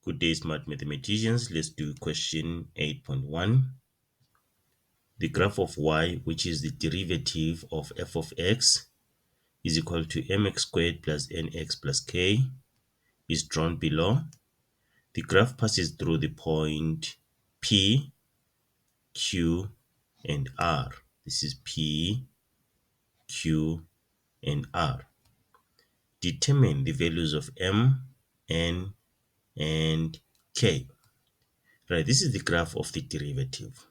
Good day, smart mathematicians. Let's do question 8.1. The graph of y, which is the derivative of f of x, is equal to mx squared plus nx plus k, is drawn below. The graph passes through the point P, Q, and R. This is P, Q, and R. Determine the values of m, n, and k. Right, this is the graph of the derivative.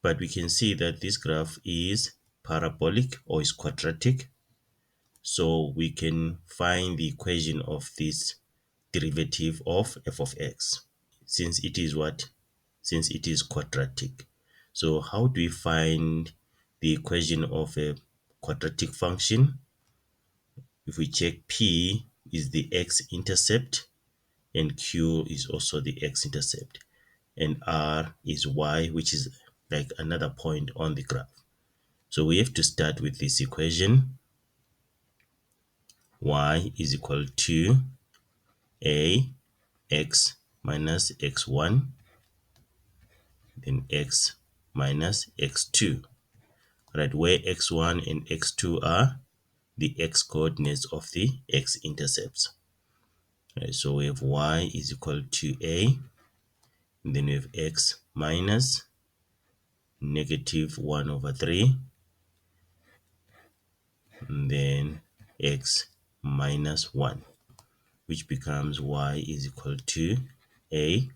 But we can see that this graph is parabolic or is quadratic. So we can find the equation of this derivative of f of x, since it is what? Since it is quadratic. So how do we find the equation of a quadratic function? If we check, P is the x-intercept and Q is also the x-intercept, and R is y, which is like another point on the graph. So we have to start with this equation. Y is equal to x minus x1, then x minus x2. Right, where x1 and x2 are the x coordinates of the x-intercepts. Right, so we have y is equal to a, and then we have x minus negative 1 over 3, and then x minus 1, which becomes y is equal to a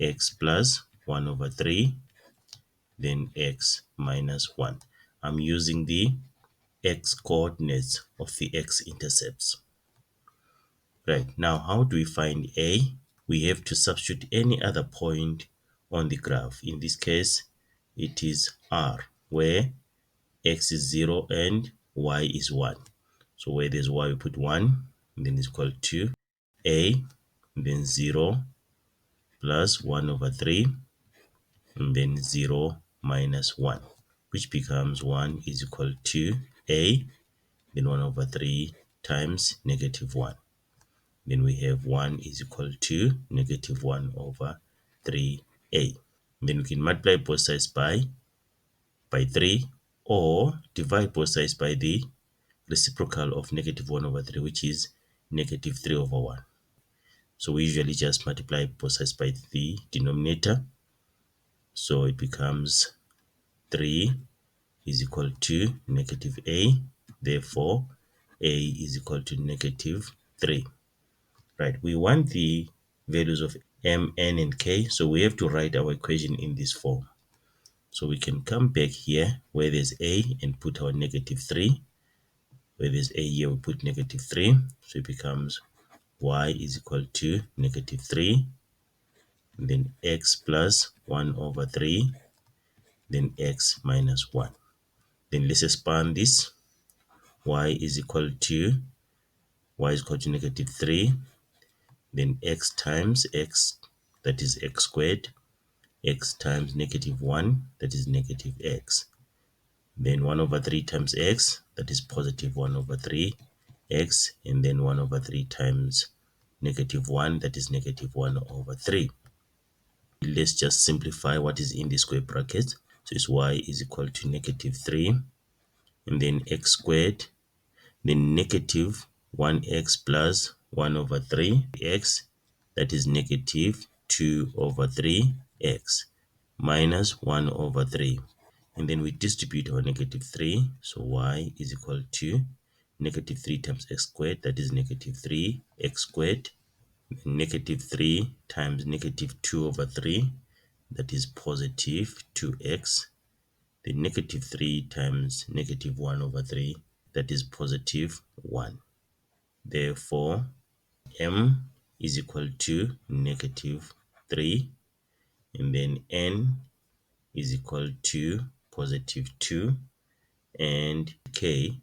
x plus 1 over 3, then x minus 1. I'm using the x coordinates of the x-intercepts. Right, now how do we find a? We have to substitute any other point on the graph. In this case, it is R, where x is 0 and y is 1. So where there's y, we put 1, and then it's equal to a, and then 0 plus 1 over 3, and then 0 minus 1, which becomes 1 is equal to a, then 1 over 3 times negative 1. Then we have 1 is equal to negative 1 over 3a. Then we can multiply both sides by 3, or divide both sides by the reciprocal of negative 1 over 3, which is negative 3 over 1. So we usually just multiply both sides by the denominator. So it becomes 3 is equal to negative a. Therefore, a is equal to negative 3. Right, we want the values of m, n, and k. So we have to write our equation in this form. So we can come back here where there's a and put our negative 3. Where there's a here, we put negative 3. So it becomes y is equal to negative 3, and then x plus 1 over 3, then x minus 1. Then let's expand this. Y is equal to negative 3, then x times x, that is x squared, x times negative 1, that is negative x. Then 1 over 3 times x, that is positive 1 over 3 x, and then 1 over 3 times negative 1, that is negative 1 over 3. Let's just simplify what is in the square bracket. So it's y is equal to negative 3, and then x squared, then negative 1x plus 1 over 3x, that is negative 2 over 3x, minus 1 over 3. And then we distribute our negative 3. So y is equal to negative 3 times x squared, that is negative 3x squared. Negative 3 times negative 2 over 3, that is positive 2x. Then negative 3 times negative 1 over 3, that is positive 1. Therefore, m is equal to negative 3, and then n is equal to positive 2, and k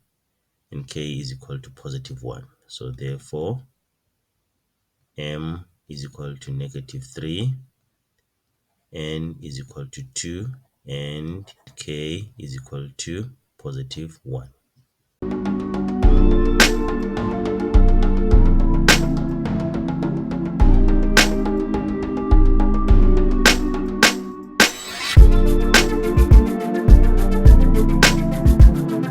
is equal to positive 1. So therefore, m is equal to negative 3, n is equal to 2, and k is equal to positive 1.